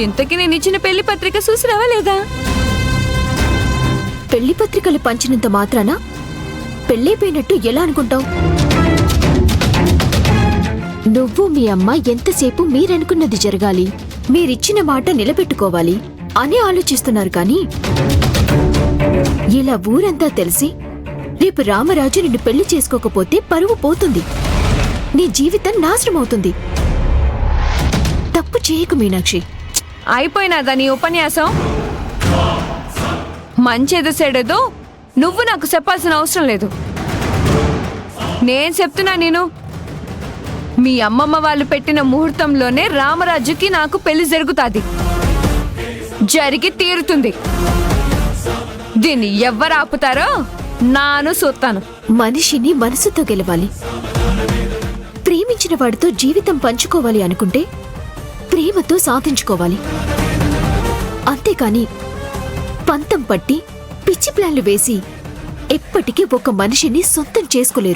ఇంతకీ నేను ఇచ్చిన పెళ్లి పత్రిక చూసినావా లేదా? పెళ్లి పత్రికలు పంచినంత మాత్రాన పెళ్ళైపోయినట్టు ఎలా అనుకుంటావు? నువ్వు మీ అమ్మ ఎంతసేపు మీరనుకున్నది జరగాలి, మీరిచ్చిన మాట నిలబెట్టుకోవాలి అని ఆలోచిస్తున్నారు. కానీ ఇలా ఊరంతా తెలిసి రేపు రామరాజు నిన్ను పెళ్లి చేసుకోకపోతే పరువు పోతుంది, నీ జీవితం నాశనమవుతుంది. తప్పు చేయకు మీనాక్షి. అయిపోయినాదా నీ ఉపన్యాసం? మంచేదో చెడేదో నువ్వు నాకు చెప్పాల్సిన అవసరం లేదు. నేను చెప్తున్నా, నేను మీ అమ్మమ్మ వాళ్ళు పెట్టిన ముహూర్తంలోనే రామరాజుకి నాకు పెళ్లి జరుగుతుంది, జరిగి తీరుతుంది. దీన్ని ఎవ్వరు ఆపుతారో నాను చూస్తాను. మనిషిని మనసుతో గెలవాలి, ప్రేమించిన వాడితో జీవితం పంచుకోవాలి అనుకుంటే ప్రేమతో సాధించుకోవాలి. అంతేకాని పంతం పట్టి పిచ్చి ప్లాన్లు వేసి ఎప్పటికీ ఒక మనిషిని సొంతం చేసుకోలేరు.